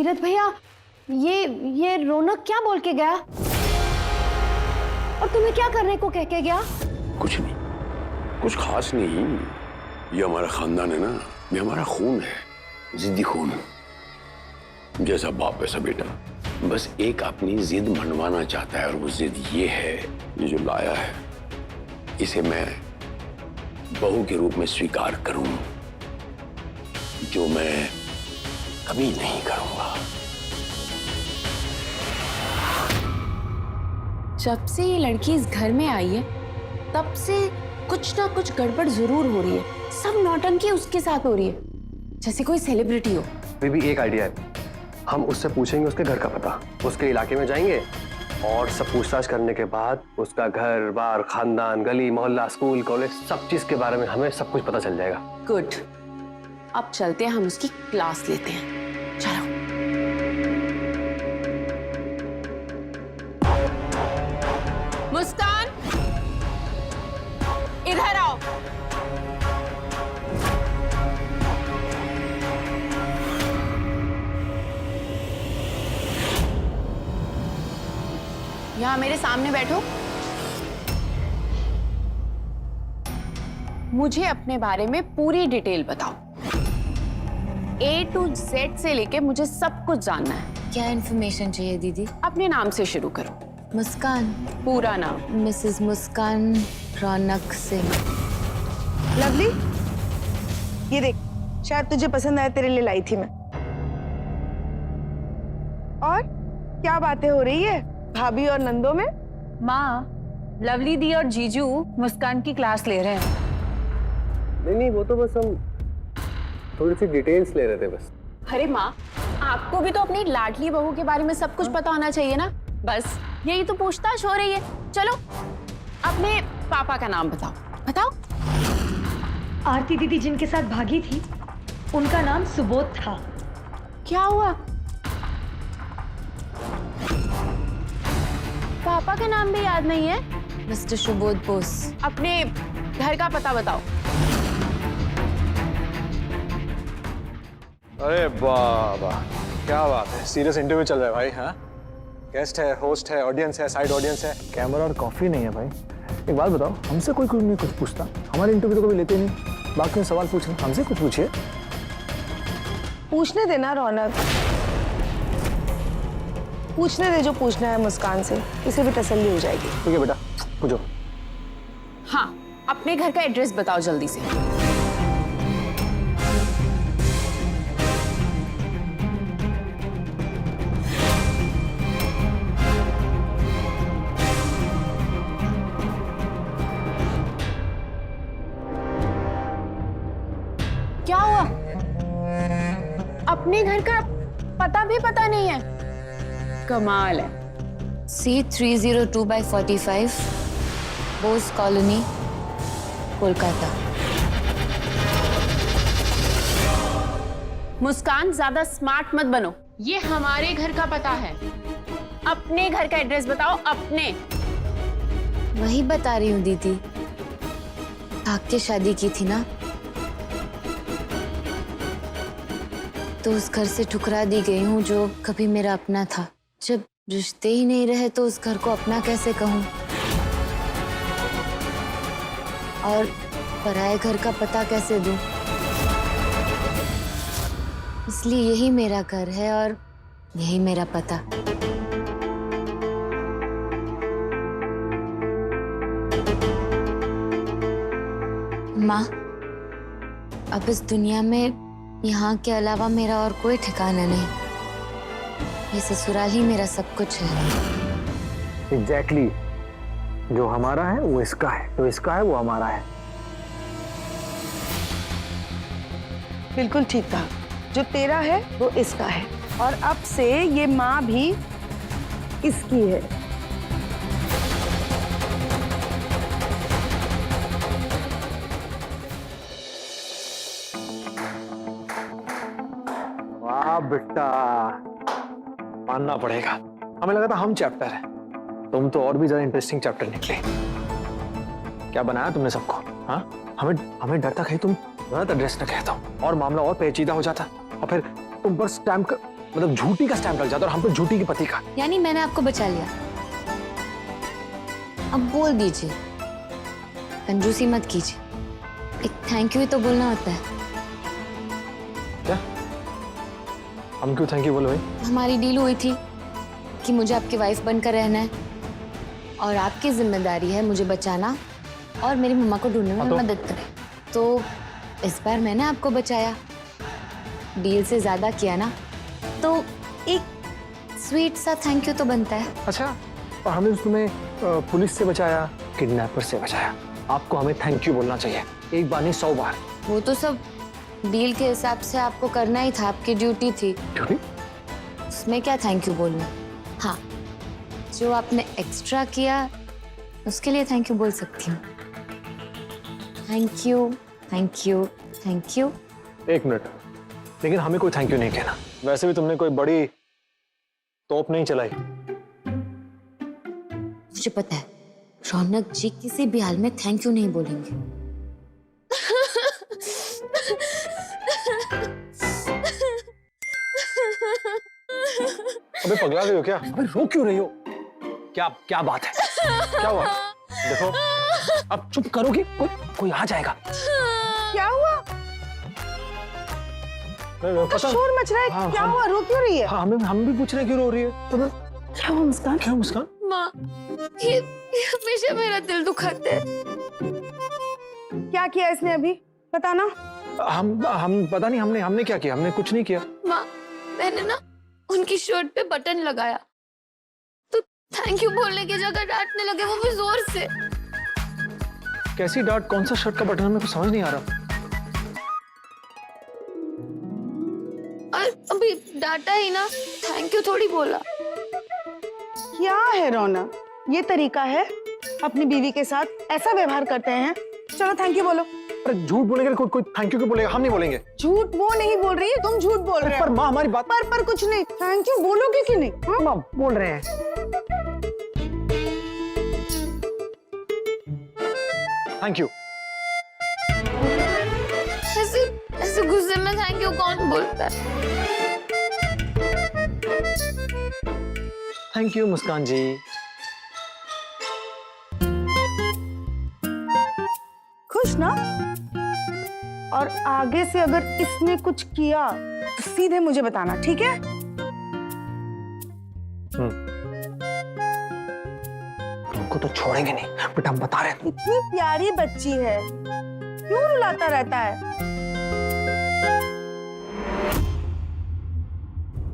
तीरथ भैया, ये रौनक क्या बोल के गया? और तुम्हें क्या करने को कह के गया? कुछ नहीं, कुछ खास नहीं। ये हमारा खानदान है ना, ये हमारा खून है, जिद्दी खून। जैसा बाप वैसा बेटा। बस एक अपनी जिद मनवाना चाहता है, और वो जिद ये है, ये जो लाया है इसे मैं बहू के रूप में स्वीकार करूं, जो मैं कभी नहीं करूंगा। जब से ये लड़की इस घर में आई है तब से कुछ ना कुछ गड़बड़ जरूर हो रही है। सब नौटंकी उसके साथ हो रही है, जैसे कोई सेलिब्रिटी हो। भी एक आइडिया है, हम उससे पूछेंगे उसके घर का पता, उसके इलाके में जाएंगे और सब पूछताछ करने के बाद उसका घर बार, खानदान, गली मोहल्ला, स्कूल, कॉलेज, सब चीज के बारे में हमें सब कुछ पता चल जाएगा। गुड, अब चलते हैं, हम उसकी क्लास लेते हैं। चलो। मुस्कान, इधर आओ। यहाँ मेरे सामने बैठो। मुझे अपने बारे में पूरी डिटेल बताओ। A to Z से लेके मुझे सब कुछ जानना है। क्या इन्फॉर्मेशन चाहिए दीदी? अपने नाम से शुरू करो। मुस्कान। पूरा नाम? मिसेस मुस्कान रौनक सिंह। लवली, ये देख, शायद तुझे पसंद आया, तेरे लिए लाई थी मैं। और क्या बातें हो रही है भाभी और नंदो में? माँ, लवली दी और जीजू मुस्कान की क्लास ले रहे हैं। नहीं, वो तो बस हम थोड़ी सी डिटेल्स ले रहे थे बस। अरे माँ, आपको भी तो अपनी लाडली बहू के बारे में सब कुछ पता होना चाहिए ना। बस यही तो पूछताछ हो रही है। चलो, अपने पापा का नाम बताओ। बताओ। आरती दीदी जिनके साथ भागी थी, उनका नाम सुबोध था। क्या हुआ? पापा का नाम भी याद नहीं है? मिस्टर सुबोध बोस। अपने घर का पता बताओ। अरे बाबा, क्या बात है, सीरियस इंटरव्यू चल रहा है भाई। हाँ, गेस्ट है, होस्ट है, ऑडियंस है, साइड ऑडियंस है, कैमरा और कॉफी नहीं है भाई। एक बात बताओ, हमसे कोई नहीं कुछ पूछता, हमारे इंटरव्यू तो कभी लेते नहीं, बाकी सवाल पूछ रहे, हमसे कुछ पूछिए। पूछने देना रौनक, पूछने दे जो पूछना है मुस्कान से, इसे भी तसल्ली हो जाएगी। ठीक है बेटा, पूछो। हाँ, अपने घर का एड्रेस बताओ जल्दी से। क्या हुआ? अपने घर का पता भी पता नहीं है? कमाल है। C302/45 Bose colony, Kolkata. मुस्कान, ज्यादा स्मार्ट मत बनो। ये हमारे घर का पता है। अपने घर का एड्रेस बताओ। अपने। वही बता रही हूँ दीदी, भाग के शादी की थी ना, तो उस घर से ठुकरा दी गई हूँ जो कभी मेरा अपना था। जब रिश्ते ही नहीं रहे तो उस घर को अपना कैसे कहूँ? और पराये घर का पता कैसे दूं? इसलिए यही मेरा घर है और यही मेरा पता। माँ, अब इस दुनिया में यहाँ के अलावा मेरा और कोई ठिकाना नहीं। ये ससुराल ही मेरा सब कुछ है। एग्जैक्टली, जो हमारा है वो इसका है, जो इसका है वो हमारा है। बिल्कुल ठीक कहा, जो तेरा है वो इसका है, और अब से ये माँ भी इसकी है। वाह बेटा, मानना पड़ेगा, हमें लगा था हम चैप्टर है, तुम तो और भी ज्यादा इंटरेस्टिंग चैप्टर निकले। क्या बनाया तुमने सबको? हाँ, हमें डर था कहीं तुम गलत एड्रेस न कहता और मामला और पेचीदा हो जाता, और फिर तुम पर स्टैम्प मतलब झूठी का स्टैंप लग जाता और हम पे झूठी के पति का। यानी मैंने आपको बचा लिया, अब बोल दीजिए, कंजूसी मत कीजिए, एक थैंक यू ही तो बोलना होता है। क्या हम क्यों थैंक यू बोले भाई? हमारी डील हुई थी कि मुझे आपकी वाइफ बनकर रहना है और आपकी जिम्मेदारी है मुझे बचाना और मेरी मम्मा को ढूंढने में मदद करें। तो इस बार मैंने आपको बचाया, डील से ज्यादा किया ना, तो एक स्वीट सा थैंक यू तो बनता है। अच्छा, और हमने तुम्हें पुलिस से बचाया, किडनैपर से बचाया, आपको हमें थैंक यू बोलना चाहिए, एक बार नहीं 100 बार। वो तो सब डील के हिसाब से आपको करना ही था, आपकी ड्यूटी थी, ड्यूटी? उसमें क्या थैंक यू बोलना। हाँ, जो आपने एक्स्ट्रा किया उसके लिए थैंक यू बोल सकती हूँ। Thank you, thank you, thank you. 1 minute, लेकिन हमें कोई थैंक यू नहीं कहना। वैसे भी तुमने कोई बड़ी तोप नहीं चलाई। मुझे पता है रौनक जी किसी भी हाल में थैंक यू नहीं बोलेंगे। अबे पगला गई हो क्या? अबे रो क्यों रही हो? क्या क्या बात है? क्या हुआ? देखो, अब चुप करोगी? कोई आ जाएगा। क्या हुआ? पता शोर मच रहा है। हाँ, क्या हुआ? रो क्यों रही है? हाँ, हम भी पूछ रहे हैं क्यों रो रही है? तो क्या हुआ मुस्कान? क्या मुस्कान? माँ, ये हमेशा मेरा दिल दुखाता है। क्या किया इसने अभी? बताना। हम पता नहीं, हमने क्या किया? हमने कुछ नहीं किया। माँ, मैंने ना उनकी शर्ट पे बटन लगाया तो थैंक यू बोलने की जगह डांटने लगे, वो भी जोर से। कैसी डांट? कौन सा शर्ट का बटन? हमें कुछ समझ नहीं आ रहा। और अभी डांटा ही ना, थैंक यू थोड़ी बोला। क्या है रौनक, ये तरीका है अपनी बीवी के साथ ऐसा व्यवहार करते हैं? चलो थैंक यू बोलो। अरे झूठ बोलेंगे, कोई थैंक यू क्यों बोलेगा? हम नहीं बोलेंगे। झूठ वो नहीं बोल रही है, तुम झूठ बोल रहे हो। पर माँ हमारी बात। पर कुछ नहीं, थैंक यू बोलोगे कि नहीं? हाँ? माँ बोल रहे हैं। Thank you. ऐसे गुस्से में थैंक यू कौन बोलता है? थैंक यू मुस्कान जी। खुश ना? और आगे से अगर इसने कुछ किया तो सीधे मुझे बताना, ठीक है? तुमको तो छोड़ेंगे नहीं, बट हम बता रहे हैं। इतनी प्यारी बच्ची है, क्यों रुलाता रहता है?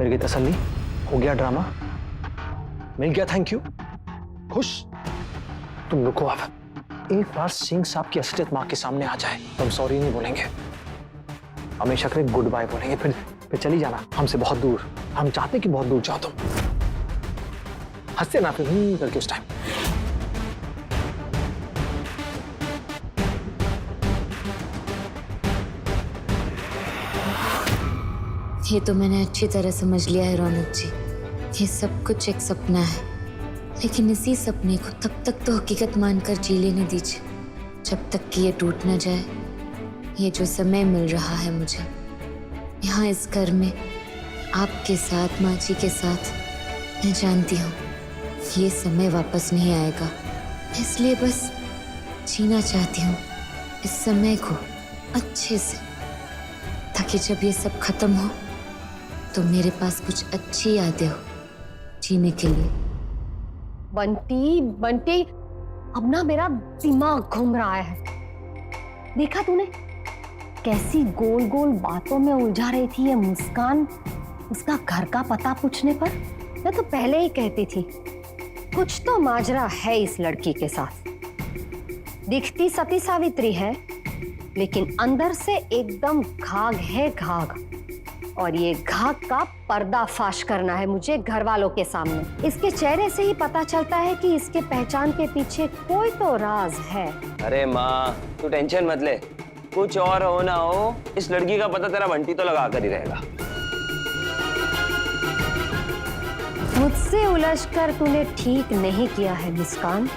मेरी तसल्ली हो गया, ड्रामा मिल गया, थैंक यू, खुश। तुम रुको, अब एक बार सिंह साहब की असलियत माँ के सामने आ जाए तो हम सॉरी नहीं बोलेंगे, हमेशा के लिए गुड बाय बोलेंगे, फिर चली जाना हमसे बहुत दूर। हम चाहते कि बहुत दूर जाओ तुम। हंसते ना फिर करके उस टाइम। ये तो मैंने अच्छी तरह समझ लिया है रौनक जी, ये सब कुछ एक सपना है, लेकिन इसी सपने को तब तक तो हकीकत मानकर जी लेने दीजिए जब तक कि ये टूट न जाए। ये जो समय मिल रहा है मुझे यहाँ इस घर में आपके साथ, माँ जी के साथ, मैं जानती हूँ ये समय वापस नहीं आएगा, इसलिए बस जीना चाहती हूँ इस समय को अच्छे से, ताकि जब ये सब खत्म हो तो मेरे पास कुछ अच्छी यादें हो जीने के लिए। बंटी बंटी, अब ना मेरा दिमाग घूम रहा है। देखा तूने कैसी गोल गोल बातों में उलझा रही थी ये मुस्कान उसका घर का पता पूछने पर? मैं तो पहले ही कहती थी कुछ तो माजरा है इस लड़की के साथ। दिखती सती सावित्री है लेकिन अंदर से एकदम घाघ है, घाघ। और ये घाघ का पर्दाफाश करना है मुझे घर वालों के सामने। इसके चेहरे से ही पता चलता है कि इसके पहचान के पीछे कोई तो राज है। अरे माँ तू टेंशन मत ले, कुछ और हो ना हो इस लड़की का पता तेरा बंटी तो लगा कर ही रहेगा। मुझसे उलझकर तूने ठीक नहीं किया है मुस्कान।